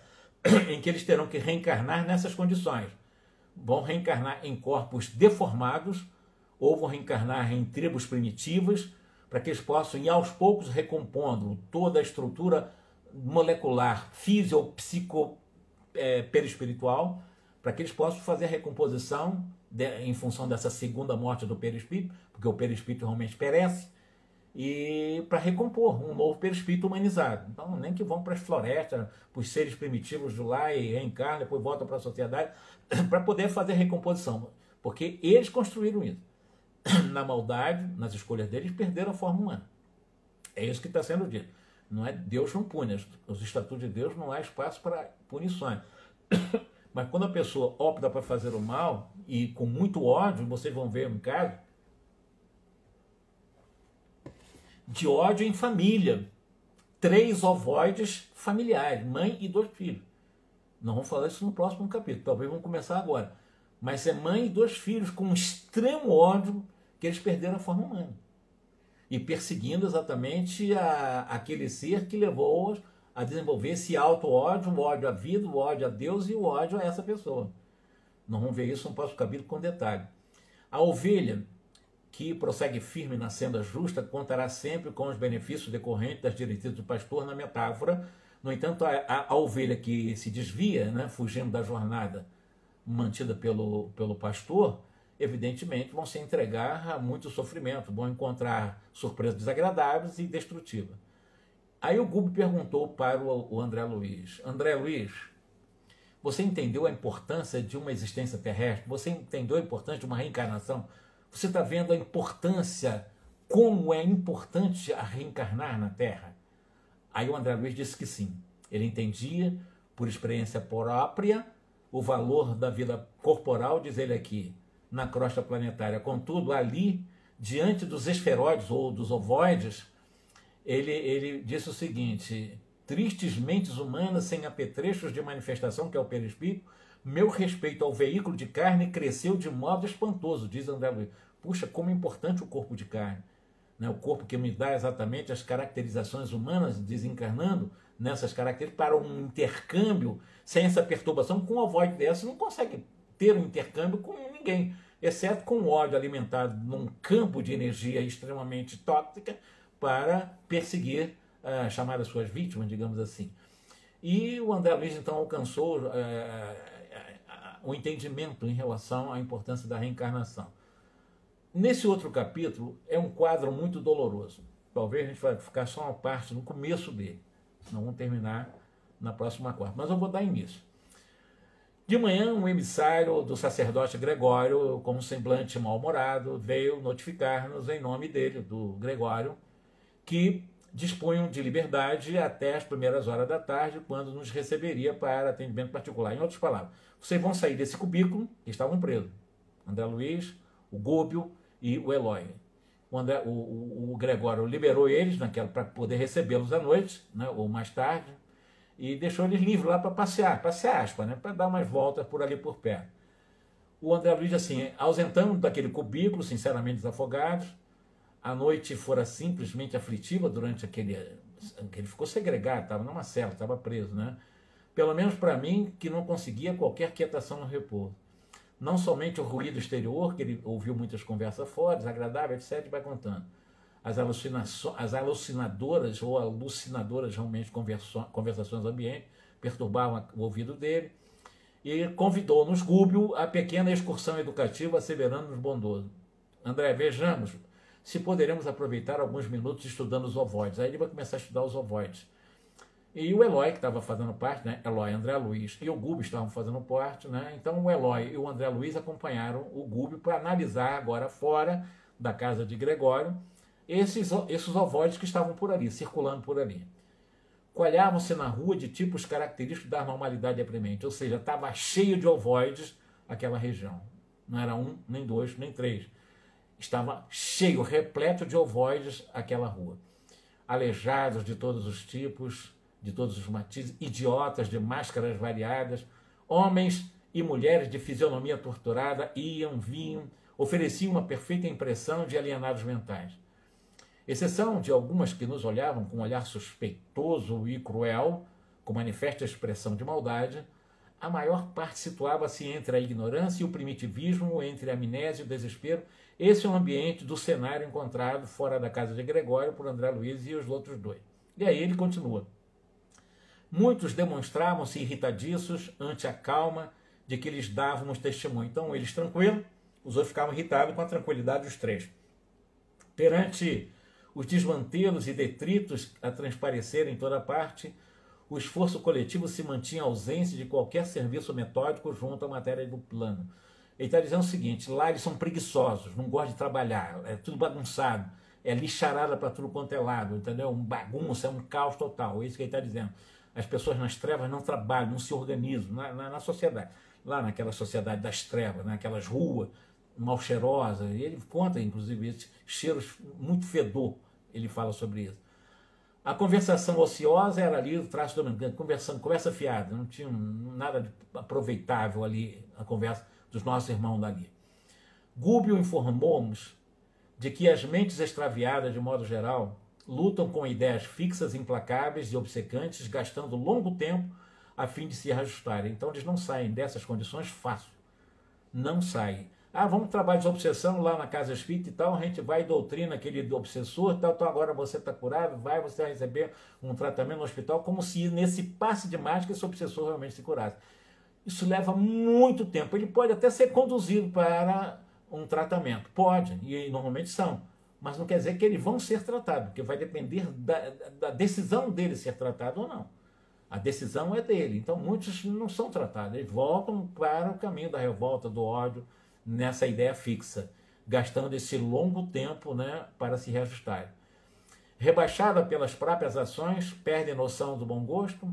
em que eles terão que reencarnar nessas condições. Vão reencarnar em corpos deformados ou vão reencarnar em tribos primitivas para que eles possam ir aos poucos recompondo toda a estrutura molecular, físico, psico, perispiritual, para que eles possam fazer a recomposição em função dessa segunda morte do perispírito, porque o perispírito realmente perece, e para recompor um novo perispírito humanizado. Então, nem que vão para as florestas, para os seres primitivos de lá e reencarnam, depois voltam para a sociedade, para poder fazer a recomposição, porque eles construíram isso. Na maldade, nas escolhas deles, perderam a forma humana. É isso que está sendo dito. Não é, Deus não pune. Os estatutos de Deus não há espaço para punições. Mas quando a pessoa opta para fazer o mal, e com muito ódio, vocês vão ver um caso de ódio em família. 3 ovoides familiares, mãe e 2 filhos. Nós vamos falar isso no próximo capítulo, talvez vamos começar agora. Mas é mãe e 2 filhos com um extremo ódio que eles perderam a forma humana. E perseguindo exatamente aquele ser que levou-os a desenvolver esse auto-ódio, o ódio à vida, o ódio a Deus e o ódio a essa pessoa. Nós vamos ver isso no próximo capítulo com detalhe. A ovelha que prossegue firme na senda justa contará sempre com os benefícios decorrentes das diretrizes do pastor na metáfora. No entanto, a ovelha que se desvia, né, fugindo da jornada mantida pelo pastor, evidentemente vão se entregar a muito sofrimento, vão encontrar surpresas desagradáveis e destrutivas. Aí o Gubi perguntou para o André Luiz: André Luiz, você entendeu a importância de uma existência terrestre? Você entendeu a importância de uma reencarnação? Você está vendo a importância, como é importante a reencarnar na Terra? Aí o André Luiz disse que sim. Ele entendia, por experiência própria, o valor da vida corporal, diz ele aqui, na crosta planetária. Contudo, ali, diante dos esferoides ou dos ovoides, ele disse o seguinte: tristes mentes humanas sem apetrechos de manifestação, que é o perispírito, meu respeito ao veículo de carne cresceu de modo espantoso, diz André Luiz. Puxa, como é importante o corpo de carne, né? O corpo que me dá exatamente as caracterizações humanas, desencarnando nessas características para um intercâmbio sem essa perturbação. Com um ovoide dessa, não consegue ter um intercâmbio com ninguém, exceto com o ódio alimentado num campo de energia extremamente tóxica para perseguir, chamar as suas vítimas, digamos assim. E o André Luiz, então, alcançou o entendimento em relação à importância da reencarnação. Nesse outro capítulo, é um quadro muito doloroso. Talvez a gente vai ficar só uma parte no começo dele. Não vamos terminar na próxima quarta. Mas eu vou dar início. De manhã, um emissário do sacerdote Gregório, com um semblante mal-humorado, veio notificar-nos em nome dele, do Gregório, que dispunham de liberdade até as primeiras horas da tarde, quando nos receberia para atendimento particular. Em outras palavras, vocês vão sair desse cubículo que estavam presos. André Luiz, o Gúbio e o Eloy. O Gregório liberou eles para poder recebê-los à noite, né, ou mais tarde, e deixou eles livres lá para passear, aspas, né, para dar umas voltas por ali por perto. O André Luiz, assim, ausentando daquele cubículo, sinceramente desafogados. A noite fora simplesmente aflitiva durante aquele ficou segregado, estava numa cela, estava preso, né? Pelo menos para mim, que não conseguia qualquer quietação no repouso. Não somente o ruído exterior, que ele ouviu muitas conversas fora, desagradáveis, etc., vai contando. As alucinadoras ou alucinadoras realmente conversações do ambiente perturbavam o ouvido dele, e convidou-nos, Gúbio, a pequena excursão educativa, asseverando-nos bondoso. André, vejamos se poderemos aproveitar alguns minutos estudando os ovoides. Aí ele vai começar a estudar os ovoides. E o Eloy, que estava fazendo parte, né? Eloy, André Luiz e o Gúbio estavam fazendo parte, né? Então o Eloy e o André Luiz acompanharam o Gúbio para analisar agora fora da casa de Gregório esses ovoides que estavam por ali, circulando por ali. Coalhavam-se na rua de tipos característicos da normalidade deprimente, ou seja, estava cheio de ovoides aquela região. Não era 1, nem 2, nem 3. Estava cheio, repleto de ovoides aquela rua. Aleijados de todos os tipos, de todos os matizes, idiotas de máscaras variadas, homens e mulheres de fisionomia torturada iam, vinham, ofereciam uma perfeita impressão de alienados mentais. Exceção de algumas que nos olhavam com um olhar suspeitoso e cruel, com manifesta expressão de maldade, a maior parte situava-se entre a ignorância e o primitivismo, entre a amnésia e o desespero. Esse é o ambiente do cenário encontrado fora da casa de Gregório por André Luiz e os outros dois. E aí ele continua. Muitos demonstravam-se irritadiços ante a calma de que lhes dávamos testemunho. Então, eles tranquilos, os outros ficavam irritados com a tranquilidade dos três. Perante os desmantelos e detritos a transparecerem em toda parte, o esforço coletivo se mantinha ausência de qualquer serviço metódico junto à matéria do plano. Ele está dizendo o seguinte: lá eles são preguiçosos, não gostam de trabalhar, é tudo bagunçado, é lixarada para tudo quanto é lado, entendeu? Um bagunça, é um caos total. É isso que ele está dizendo. As pessoas nas trevas não trabalham, não se organizam na sociedade. Lá naquela sociedade das trevas, naquelas ruas mal cheirosas. E ele conta, inclusive, esses cheiros, muito fedor. Ele fala sobre isso. A conversação ociosa era ali o traço dominante, conversa fiada, não tinha nada de aproveitável ali a conversa dos nossos irmãos dali. Gúbio informou-nos de que as mentes extraviadas, de modo geral, lutam com ideias fixas, implacáveis e obcecantes, gastando longo tempo a fim de se reajustarem. Então eles não saem dessas condições fácil. Não saem. Ah, vamos trabalhar de obsessão lá na casa espírita e tal, a gente vai e doutrina aquele obsessor, tal, então agora você está curado, você vai receber um tratamento no hospital, como se nesse passe de mágica esse obsessor realmente se curasse. Isso leva muito tempo. Ele pode até ser conduzido para um tratamento. Pode, e normalmente são. Mas não quer dizer que eles vão ser tratados, porque vai depender da decisão dele ser tratado ou não. A decisão é dele. Então muitos não são tratados. Eles voltam para o caminho da revolta, do ódio, nessa ideia fixa, gastando esse longo tempo, né, para se reajustar. Rebaixada pelas próprias ações, perde a noção do bom gosto,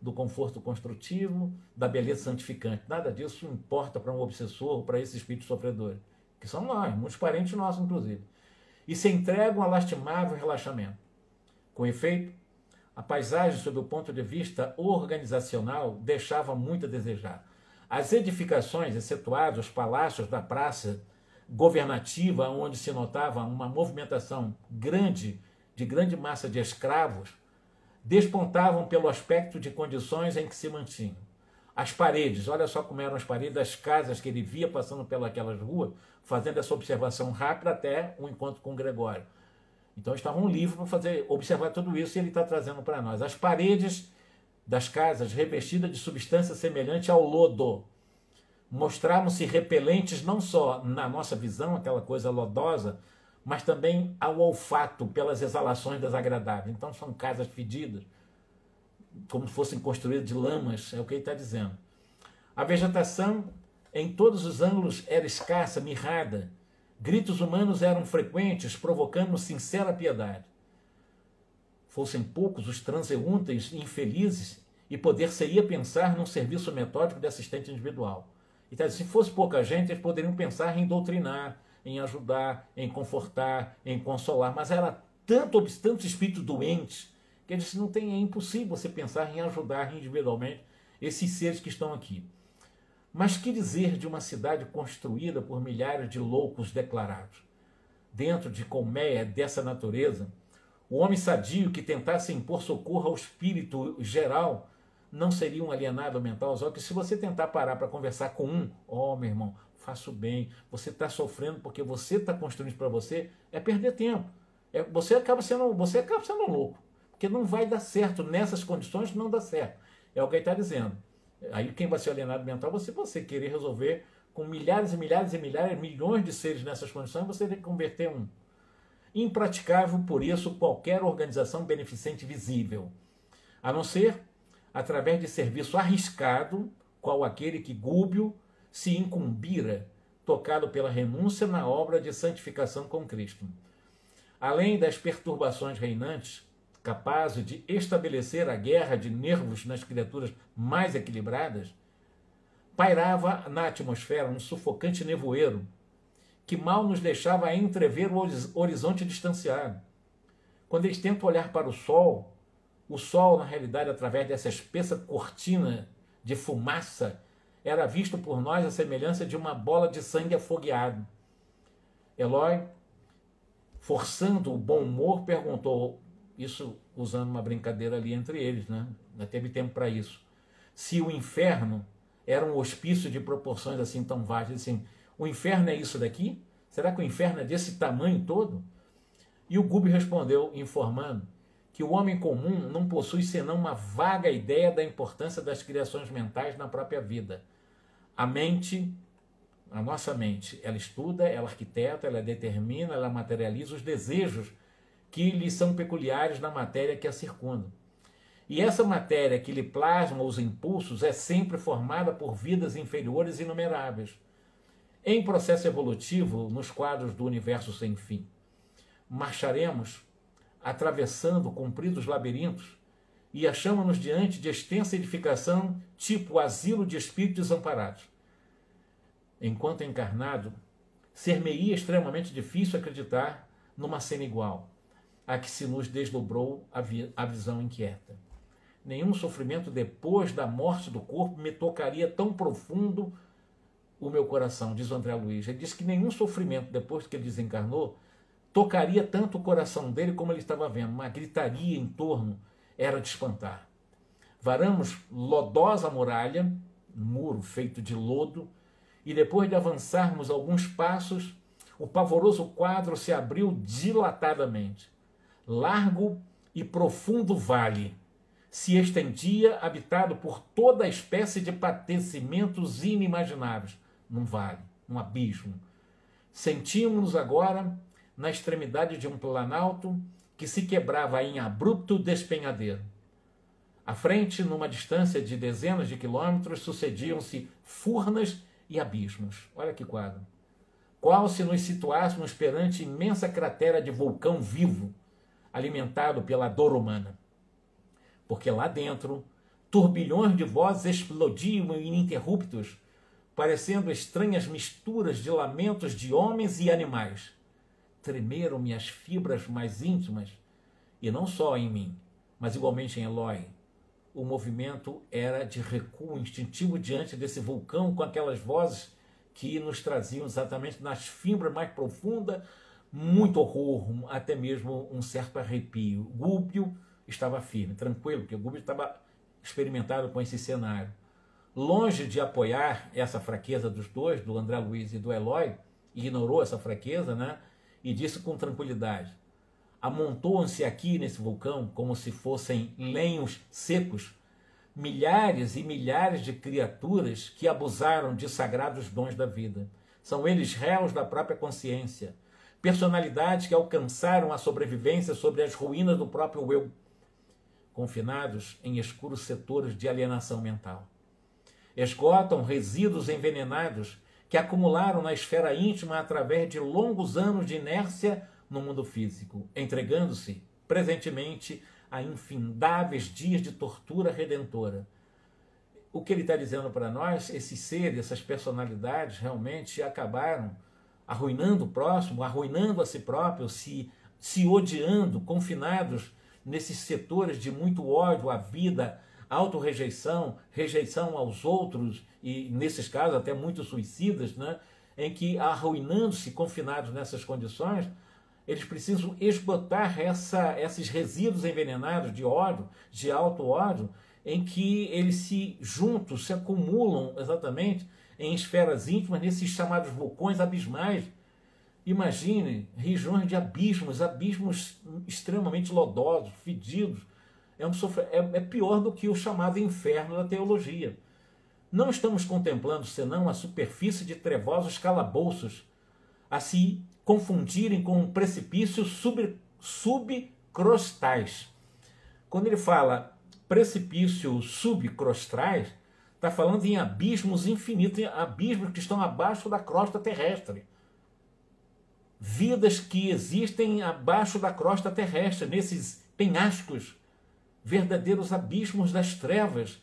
do conforto construtivo, da beleza santificante. Nada disso importa para um obsessor, para esse espírito sofredor, que são nós, muitos parentes nossos, inclusive. E se entregam a lastimável relaxamento. Com efeito, a paisagem, sob o ponto de vista organizacional, deixava muito a desejar. As edificações, excetuados os palácios da praça governativa, onde se notava uma movimentação grande, de grande massa de escravos, despontavam pelo aspecto de condições em que se mantinham. As paredes, olha só como eram as paredes das casas que ele via passando pelas ruas, fazendo essa observação rápida até o encontro com Gregório. Então estava um livro para observar tudo isso e ele está trazendo para nós. As paredes das casas, revestidas de substância semelhante ao lodo, mostravam-se repelentes não só na nossa visão, aquela coisa lodosa, mas também ao olfato, pelas exalações desagradáveis. Então são casas fedidas, como se fossem construídas de lamas, é o que ele está dizendo. A vegetação em todos os ângulos era escassa, mirrada. Gritos humanos eram frequentes, provocando sincera piedade. Fossem poucos os transeuntes infelizes e poder-se-ia pensar num serviço metódico de assistente individual. Então, se fosse pouca gente, eles poderiam pensar em doutrinar, em ajudar, em confortar, em consolar, mas era tantos espíritos doentes que eles não tem, é impossível você pensar em ajudar individualmente esses seres que estão aqui. Mas que dizer de uma cidade construída por milhares de loucos declarados? Dentro de colmeia dessa natureza, o homem sadio que tentasse impor socorro ao espírito geral não seria um alienado mental? Só que se você tentar parar para conversar com meu irmão, faça o bem, você está sofrendo porque você está construindo para você, é perder tempo. Você acaba sendo louco, porque não vai dar certo, nessas condições não dá certo. É o que ele está dizendo. Aí quem vai ser alienado mental, você querer resolver com milhares e milhares e milhares, milhões de seres nessas condições, você tem que converter um. Impraticável, por isso, qualquer organização beneficente visível, a não ser através de serviço arriscado, qual aquele que Gúbio se incumbira, tocado pela renúncia na obra de santificação com Cristo. Além das perturbações reinantes, capazes de estabelecer a guerra de nervos nas criaturas mais equilibradas, pairava na atmosfera um sufocante nevoeiro que mal nos deixava entrever o horizonte distanciado. Quando eles tentam olhar para o sol, na realidade, através dessa espessa cortina de fumaça, era visto por nós a semelhança de uma bola de sangue afogueado. Eloy, forçando o bom humor, perguntou, isso usando uma brincadeira ali entre eles, né? Não teve tempo para isso, se o inferno era um hospício de proporções assim tão vastas, assim, o inferno é isso daqui? Será que o inferno é desse tamanho todo? E o Gúbio respondeu, informando que o homem comum não possui senão uma vaga ideia da importância das criações mentais na própria vida. A mente, a nossa mente, ela estuda, ela arquiteta, ela determina, ela materializa os desejos que lhe são peculiares na matéria que a circunda. E essa matéria que lhe plasma os impulsos é sempre formada por vidas inferiores inumeráveis, em processo evolutivo nos quadros do universo sem fim. Marcharemos atravessando compridos labirintos e achamos-nos diante de extensa edificação tipo asilo de espíritos desamparados. Enquanto encarnado, ser-me-ia extremamente difícil acreditar numa cena igual, a que se nos desdobrou a visão inquieta. Nenhum sofrimento depois da morte do corpo me tocaria tão profundo o meu coração, diz o André Luiz. Ele diz que nenhum sofrimento depois que ele desencarnou tocaria tanto o coração dele como ele estava vendo. Uma gritaria em torno era de espantar. Varamos lodosa muralha, um muro feito de lodo, e depois de avançarmos alguns passos, o pavoroso quadro se abriu dilatadamente. Largo e profundo vale se estendia, habitado por toda a espécie de padecimentos inimagináveis. Num vale, num abismo. Sentíamos-nos agora na extremidade de um planalto que se quebrava em abrupto despenhadeiro. À frente, numa distância de dezenas de quilômetros, sucediam-se furnas e abismos. Olha que quadro. Qual se nos situássemos perante imensa cratera de vulcão vivo, alimentado pela dor humana. Porque lá dentro, turbilhões de vozes explodiam ininterruptos, parecendo estranhas misturas de lamentos de homens e animais. Tremeram-me as fibras mais íntimas, e não só em mim, mas igualmente em Eloy. O movimento era de recuo instintivo diante desse vulcão, com aquelas vozes que nos traziam exatamente nas fibras mais profundas muito horror, até mesmo um certo arrepio. Gúbio estava firme, tranquilo, porque Gúbio estava experimentado com esse cenário. Longe de apoiar essa fraqueza dos dois, do André Luiz e do Eloy, ignorou essa fraqueza, né? E disse com tranquilidade: amontoam-se aqui nesse vulcão, como se fossem lenhos secos, milhares e milhares de criaturas que abusaram de sagrados dons da vida. São eles réus da própria consciência, personalidades que alcançaram a sobrevivência sobre as ruínas do próprio eu, confinados em escuros setores de alienação mental. Esgotam resíduos envenenados que acumularam na esfera íntima através de longos anos de inércia no mundo físico, entregando-se presentemente a infindáveis dias de tortura redentora. O que ele está dizendo para nós, esses seres, essas personalidades realmente acabaram arruinando o próximo, arruinando a si próprio, se odiando, confinados nesses setores de muito ódio à vida, autorrejeição, rejeição aos outros, e nesses casos até muitos suicidas, né? Em que, arruinando-se, confinados nessas condições, eles precisam esgotar esses resíduos envenenados de ódio, de auto-ódio, em que eles juntos se acumulam exatamente em esferas íntimas, nesses chamados vulcões abismais. Imagine regiões de abismos extremamente lodosos, fedidos. É pior do que o chamado inferno da teologia. Não estamos contemplando senão a superfície de trevosos calabouços, a se confundirem com precipícios subcrostais. Quando ele fala precipícios subcrostais, está falando em abismos infinitos, abismos que estão abaixo da crosta terrestre. Vidas que existem abaixo da crosta terrestre, nesses penhascos, verdadeiros abismos das trevas,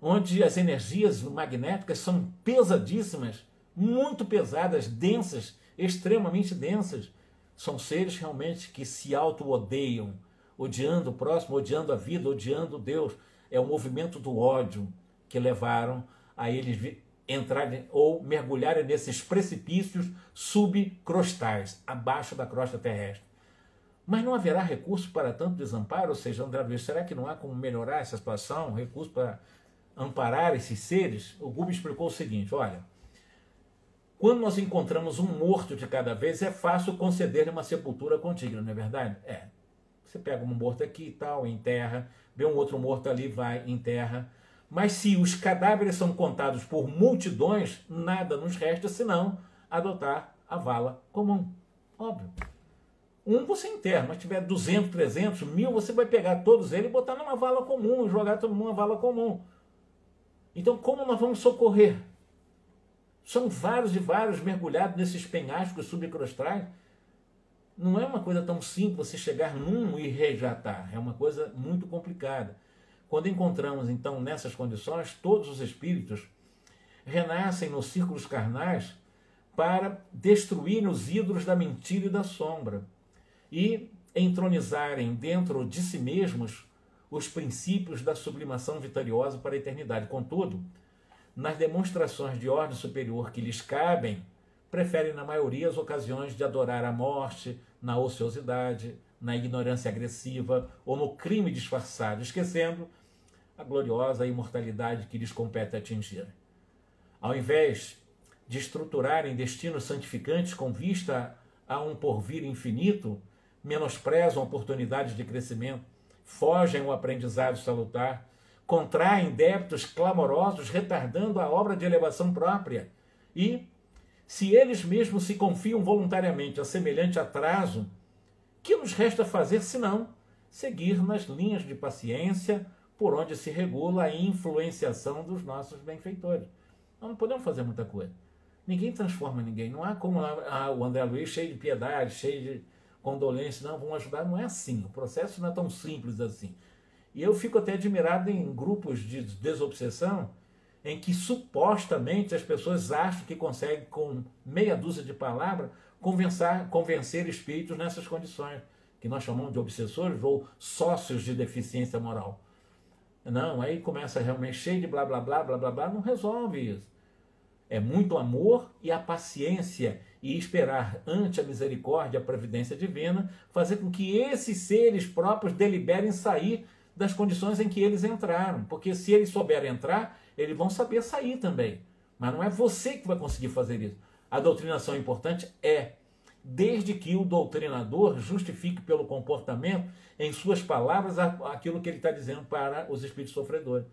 onde as energias magnéticas são pesadíssimas, muito pesadas, densas, extremamente densas. São seres realmente que se auto-odeiam, odiando o próximo, odiando a vida, odiando Deus. É o movimento do ódio que levaram a eles entrarem ou mergulharem nesses precipícios subcrostais, abaixo da crosta terrestre. Mas não haverá recurso para tanto desamparo? Ou seja, André Luiz, será que não há como melhorar essa situação, recurso para amparar esses seres? O Gúbio explicou o seguinte: olha, quando nós encontramos um morto de cada vez, é fácil conceder-lhe uma sepultura condigna, não é verdade? É. Você pega um morto aqui e tal, enterra, vê um outro morto ali, vai, enterra. Mas se os cadáveres são contados por multidões, nada nos resta senão adotar a vala comum. Óbvio. Um você enterra, mas tiver 200, 300, 1000, você vai pegar todos eles e botar numa vala comum, jogar todo mundo numa vala comum. Então, como nós vamos socorrer? São vários e vários mergulhados nesses penhascos subcrustais. Não é uma coisa tão simples você chegar num e resgatar. É uma coisa muito complicada. Quando encontramos, então, nessas condições, todos os espíritos renascem nos círculos carnais para destruir os ídolos da mentira e da sombra e entronizarem dentro de si mesmos os princípios da sublimação vitoriosa para a eternidade. Contudo, nas demonstrações de ordem superior que lhes cabem, preferem, na maioria, as ocasiões de adorar a morte, na ociosidade, na ignorância agressiva ou no crime disfarçado, esquecendo a gloriosa imortalidade que lhes compete atingir. Ao invés de estruturarem destinos santificantes com vista a um porvir infinito, menosprezam oportunidades de crescimento, fogem ao aprendizado salutar, contraem débitos clamorosos, retardando a obra de elevação própria. E, se eles mesmos se confiam voluntariamente a semelhante atraso, que nos resta fazer senão seguir nas linhas de paciência por onde se regula a influenciação dos nossos benfeitores? Nós não podemos fazer muita coisa. Ninguém transforma ninguém. Não há como o André Luiz, cheio de piedade, cheio de condolência, não, vamos ajudar. Não é assim. O processo não é tão simples assim. E eu fico até admirado em grupos de desobsessão em que supostamente as pessoas acham que conseguem, com meia dúzia de palavras, convencer espíritos nessas condições, que nós chamamos de obsessores ou sócios de deficiência moral. Não, aí começa realmente cheio de blá, blá, blá, blá, blá, blá, não resolve isso. É muito amor e a paciência e esperar ante a misericórdia, a providência divina, fazer com que esses seres próprios deliberem sair das condições em que eles entraram. Porque se eles souberem entrar, eles vão saber sair também. Mas não é você que vai conseguir fazer isso. A doutrinação importante desde que o doutrinador justifique pelo comportamento, em suas palavras, aquilo que ele está dizendo para os espíritos sofredores.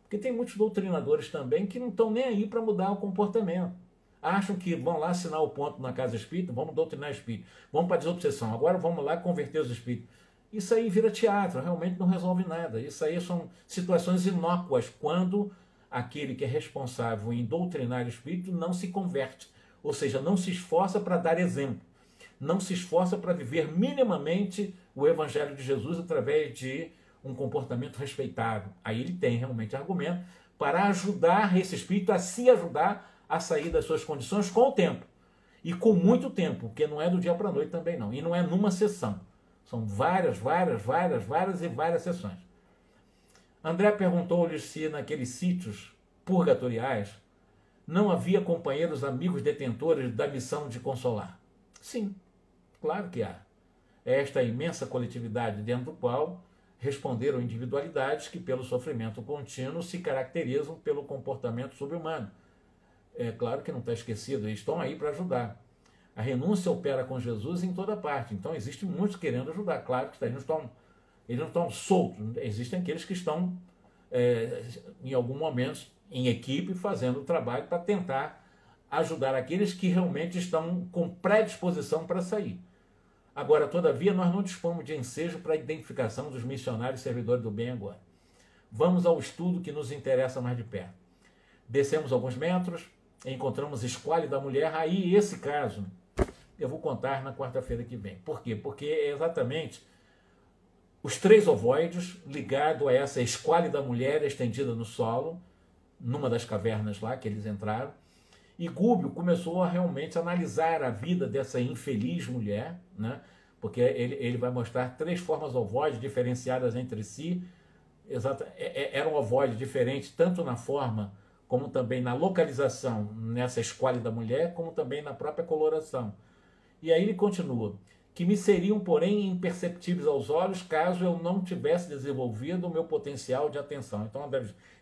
Porque tem muitos doutrinadores também que não estão nem aí para mudar o comportamento. Acham que vão lá assinar o ponto na casa espírita, vamos doutrinar espírito, vamos para a desobsessão, agora vamos lá converter os espíritos. Isso aí vira teatro, realmente não resolve nada. Isso aí são situações inócuas quando aquele que é responsável em doutrinar o espírito não se converte, ou seja, não se esforça para dar exemplo, não se esforça para viver minimamente o Evangelho de Jesus através de um comportamento respeitável. Aí ele tem realmente argumento para ajudar esse espírito a se ajudar a sair das suas condições com o tempo. E com muito tempo, porque não é do dia para a noite também não. E não é numa sessão. São várias e várias sessões. André perguntou-lhe se naqueles sítios purgatoriais não havia companheiros amigos detentores da missão de consolar. Sim, claro que há. Esta imensa coletividade dentro do qual responderam individualidades que, pelo sofrimento contínuo, se caracterizam pelo comportamento sobre-humano. É claro que não está esquecido, eles estão aí para ajudar. A renúncia opera com Jesus em toda parte, então existem muitos querendo ajudar. Claro que eles não estão soltos, existem aqueles que estão, em algum momento, em equipe, fazendo o trabalho para tentar ajudar aqueles que realmente estão com predisposição para sair. Agora, todavia, nós não dispomos de ensejo para a identificação dos missionários servidores do bem agora. Vamos ao estudo que nos interessa mais de perto. Descemos alguns metros, encontramos esquálida mulher. Aí, esse caso, eu vou contar na quarta-feira que vem. Por quê? Porque é exatamente os 3 ovoides ligados a essa esquálida mulher estendida no solo, numa das cavernas lá que eles entraram. E Gúbio começou a realmente analisar a vida dessa infeliz mulher, né? Porque ele vai mostrar 3 formas ovoides diferenciadas entre si. Eram ovoides diferentes tanto na forma como também na localização nessa esquálida mulher, como também na própria coloração. E aí ele continua, que me seriam, porém, imperceptíveis aos olhos caso eu não tivesse desenvolvido o meu potencial de atenção. Então,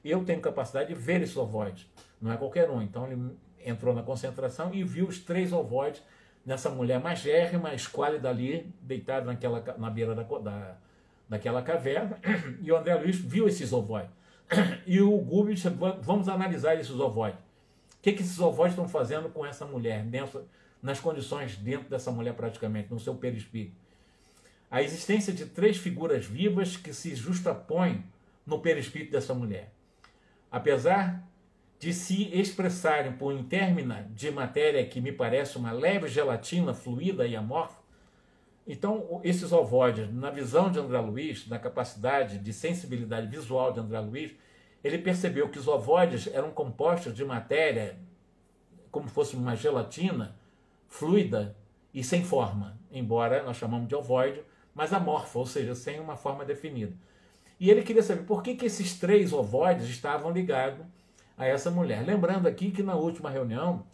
eu tenho capacidade de ver esses ovoides, não é qualquer um. Então, ele entrou na concentração e viu os 3 ovoides nessa mulher magérrima, esquálida ali, deitada na beira daquela caverna, e o André Luiz viu esses ovoides. E o Gubbio disse, vamos analisar esses ovoides. O que esses ovoides estão fazendo com essa mulher, nas condições dentro dessa mulher praticamente, no seu perispírito? A existência de 3 figuras vivas que se justapõem no perispírito dessa mulher. Apesar de se expressarem por intérmina de matéria que me parece uma leve gelatina fluida e amorfa, então esses ovoides, na visão de André Luiz, na capacidade de sensibilidade visual de André Luiz, ele percebeu que os ovoides eram compostos de matéria como fosse uma gelatina fluida e sem forma, embora nós chamamos de ovoide, mas amorfa, ou seja, sem uma forma definida. E ele queria saber por que esses 3 ovoides estavam ligados a essa mulher. Lembrando aqui que na última reunião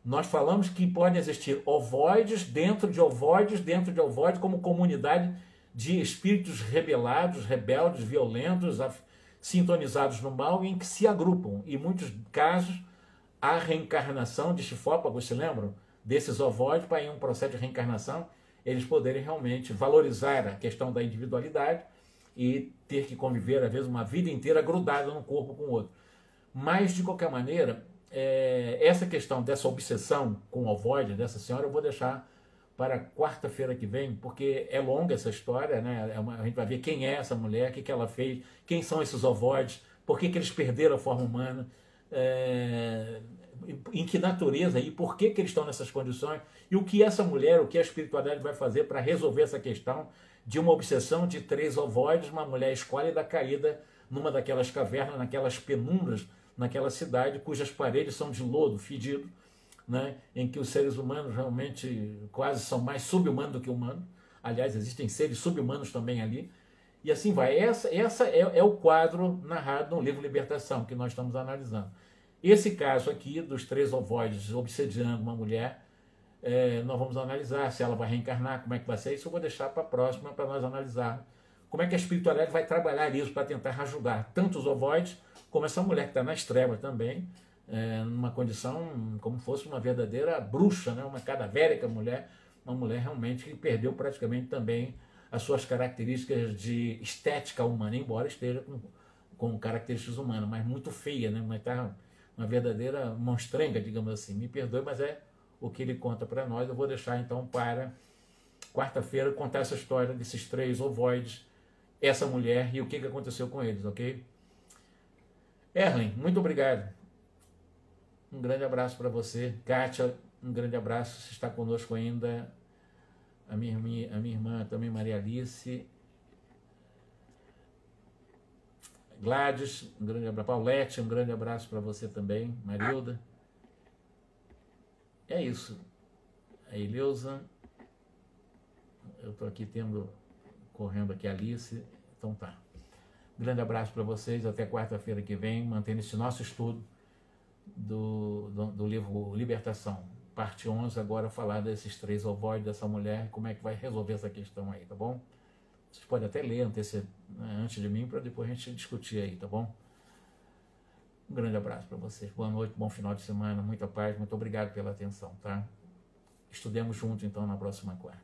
nós falamos que pode existir ovoides dentro de ovoides, como comunidade de espíritos rebelados, rebeldes, violentos, sintonizados no mal, em que se agrupam. E em muitos casos, a reencarnação de Chifópagos, se lembram? Desses ovoides, para em um processo de reencarnação, eles poderem realmente valorizar a questão da individualidade e ter que conviver, às vezes, uma vida inteira grudada num corpo com o outro. Mas, de qualquer maneira, essa questão dessa obsessão com o ovoide dessa senhora eu vou deixar para quarta-feira que vem, porque é longa essa história, né? A gente vai ver quem é essa mulher, o que ela fez, quem são esses ovoides, por que eles perderam a forma humana, em que natureza e por que eles estão nessas condições, e o que essa mulher, o que a espiritualidade vai fazer para resolver essa questão de uma obsessão de 3 ovoides, uma mulher esquálida caída numa daquelas cavernas, naquelas penumbras, naquela cidade, cujas paredes são de lodo fedido, né, em que os seres humanos realmente quase são mais sub-humanos do que humanos. Aliás, existem seres sub-humanos também ali. E assim vai. Essa é o quadro narrado no livro Libertação, que nós estamos analisando. Esse caso aqui, dos 3 ovoides obsediando uma mulher, nós vamos analisar se ela vai reencarnar, como é que vai ser. Isso eu vou deixar para a próxima, para nós analisarmos. Como é que a espiritualidade vai trabalhar isso para tentar ajudar tanto os ovoides, como essa mulher que está nas trevas também, numa condição como fosse uma verdadeira bruxa, né? Uma cadavérica mulher, uma mulher realmente que perdeu praticamente também as suas características de estética humana, embora esteja com características humanas, mas muito feia, né? Mas tá uma verdadeira monstrenga, digamos assim. Me perdoe, mas é o que ele conta para nós. Eu vou deixar então para quarta-feira contar essa história desses 3 ovoides, essa mulher e o que aconteceu com eles, ok? Erlen, muito obrigado. Um grande abraço para você. Kátia, um grande abraço. Você está conosco ainda. A minha irmã também, Maria Alice. Gladys, um grande abraço. Paulette, um grande abraço para você também. Marilda. É isso. A Eleusa. Eu estou aqui correndo aqui a Alice. Então tá. Grande abraço para vocês. Até quarta-feira que vem. Mantendo esse nosso estudo do livro Libertação, parte 11, agora falar desses 3 ovoides, dessa mulher, como é que vai resolver essa questão aí, tá bom? Vocês podem até ler antes de mim, para depois a gente discutir aí, tá bom? Um grande abraço para vocês, boa noite, bom final de semana, muita paz, muito obrigado pela atenção, tá? Estudemos juntos então na próxima quarta.